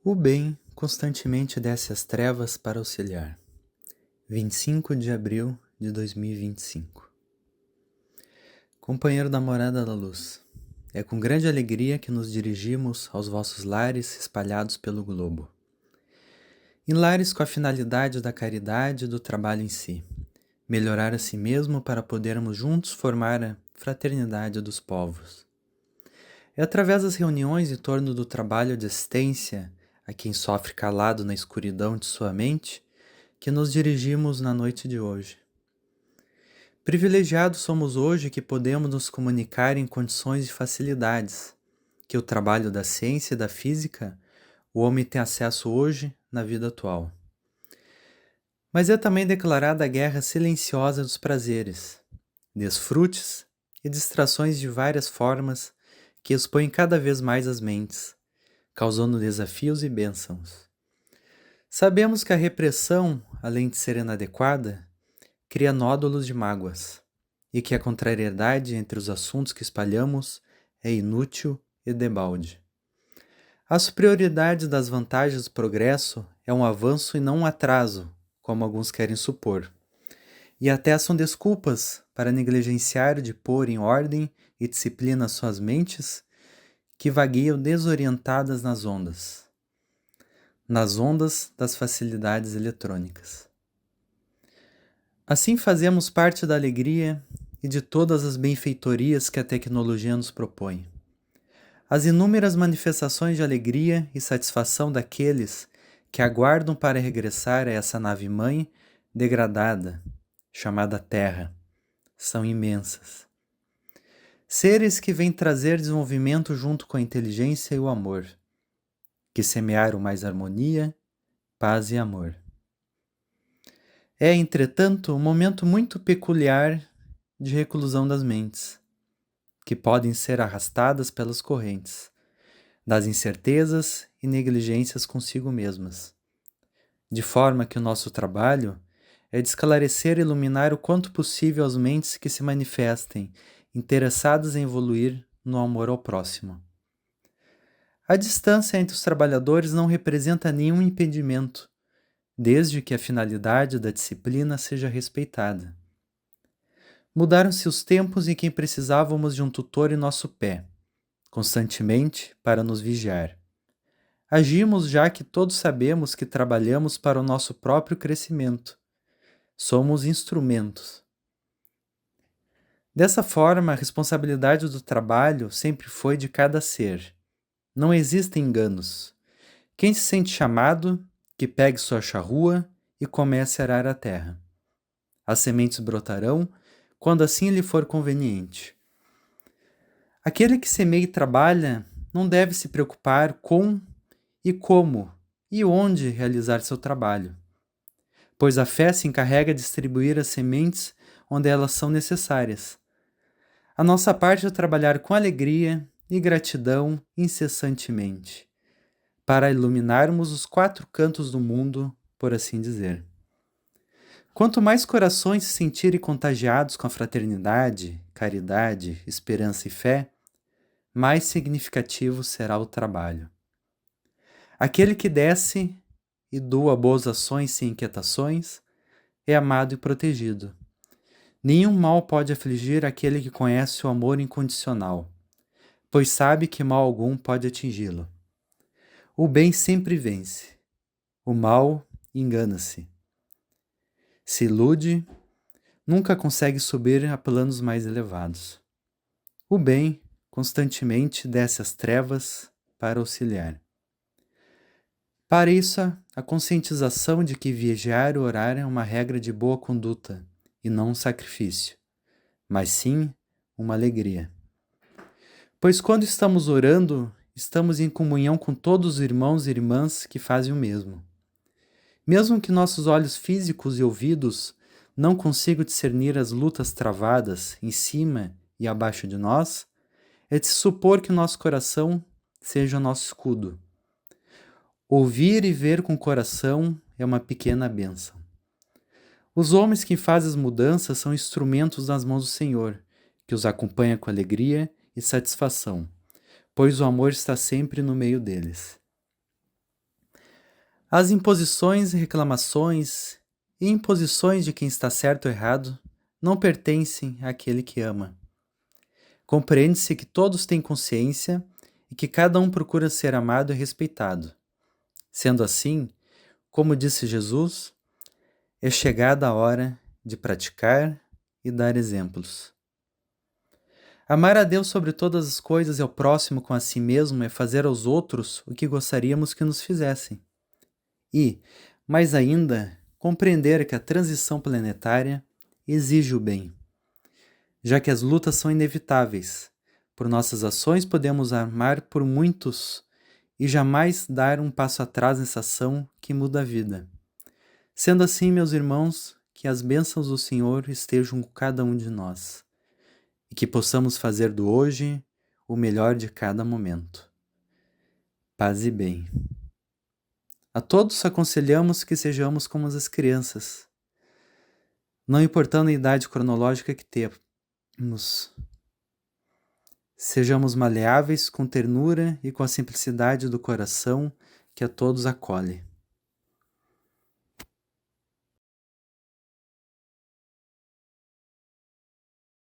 O bem constantemente desce às trevas para auxiliar. 25 de abril de 2025. Companheiro da morada da luz, é com grande alegria que nos dirigimos aos vossos lares espalhados pelo globo. Em lares com a finalidade da caridade e do trabalho em si, melhorar a si mesmo para podermos juntos formar a fraternidade dos povos. É através das reuniões em torno do trabalho de assistência a quem sofre calado na escuridão de sua mente que nos dirigimos na noite de hoje. Privilegiados somos hoje que podemos nos comunicar em condições de facilidades, que o trabalho da ciência e da física o homem tem acesso hoje na vida atual. Mas é também declarada a guerra silenciosa dos prazeres, desfrutes e distrações de várias formas que expõem cada vez mais as mentes, causando desafios e bênçãos. Sabemos que a repressão, além de ser inadequada, cria nódulos de mágoas, e que a contrariedade entre os assuntos que espalhamos é inútil e debalde. A superioridade das vantagens do progresso é um avanço e não um atraso, como alguns querem supor, e até são desculpas para negligenciar de pôr em ordem e disciplina suas mentes que vagueiam desorientadas nas ondas das facilidades eletrônicas. Assim fazemos parte da alegria e de todas as benfeitorias que a tecnologia nos propõe. As inúmeras manifestações de alegria e satisfação daqueles que aguardam para regressar a essa nave-mãe degradada, chamada Terra, são imensas. Seres que vêm trazer desenvolvimento junto com a inteligência e o amor, que semearam mais harmonia, paz e amor. É, entretanto, um momento muito peculiar de reclusão das mentes, que podem ser arrastadas pelas correntes, das incertezas e negligências consigo mesmas, de forma que o nosso trabalho é de esclarecer e iluminar o quanto possível as mentes que se manifestem interessadas em evoluir no amor ao próximo. A distância entre os trabalhadores não representa nenhum impedimento, desde que a finalidade da disciplina seja respeitada. Mudaram-se os tempos em que precisávamos de um tutor em nosso pé, constantemente para nos vigiar. Agimos já que todos sabemos que trabalhamos para o nosso próprio crescimento. Somos instrumentos. Dessa forma, a responsabilidade do trabalho sempre foi de cada ser. Não existem enganos. Quem se sente chamado, que pegue sua charrua e comece a arar a terra. As sementes brotarão quando assim lhe for conveniente. Aquele que semeia e trabalha não deve se preocupar com e como e onde realizar seu trabalho, pois a fé se encarrega de distribuir as sementes onde elas são necessárias. A nossa parte é trabalhar com alegria e gratidão incessantemente, para iluminarmos os 4 cantos do mundo, por assim dizer. Quanto mais corações se sentirem contagiados com a fraternidade, caridade, esperança e fé, mais significativo será o trabalho. Aquele que desce e doa boas ações sem inquietações é amado e protegido. Nenhum mal pode afligir aquele que conhece o amor incondicional, pois sabe que mal algum pode atingi-lo. O bem sempre vence, o mal engana-se. Se ilude, nunca consegue subir a planos mais elevados. O bem constantemente desce às trevas para auxiliar. Para isso, a conscientização de que vigiar e orar é uma regra de boa conduta e não um sacrifício, mas sim uma alegria. Pois quando estamos orando, estamos em comunhão com todos os irmãos e irmãs que fazem o mesmo. Mesmo que nossos olhos físicos e ouvidos não consigam discernir as lutas travadas em cima e abaixo de nós, é de se supor que nosso coração seja o nosso escudo. Ouvir e ver com o coração é uma pequena bênção. Os homens que fazem as mudanças são instrumentos nas mãos do Senhor, que os acompanha com alegria e satisfação, pois o amor está sempre no meio deles. As imposições, reclamações e imposições de quem está certo ou errado não pertencem àquele que ama. Compreende-se que todos têm consciência e que cada um procura ser amado e respeitado. Sendo assim, como disse Jesus, é chegada a hora de praticar e dar exemplos. Amar a Deus sobre todas as coisas e ao próximo com a si mesmo é fazer aos outros o que gostaríamos que nos fizessem. E, mais ainda, compreender que a transição planetária exige o bem, já que as lutas são inevitáveis. Por nossas ações podemos amar por muitos e jamais dar um passo atrás nessa ação que muda a vida. Sendo assim, meus irmãos, que as bênçãos do Senhor estejam com cada um de nós e que possamos fazer do hoje o melhor de cada momento. Paz e bem. A todos aconselhamos que sejamos como as crianças, não importando a idade cronológica que temos. Sejamos maleáveis com ternura e com a simplicidade do coração que a todos acolhe.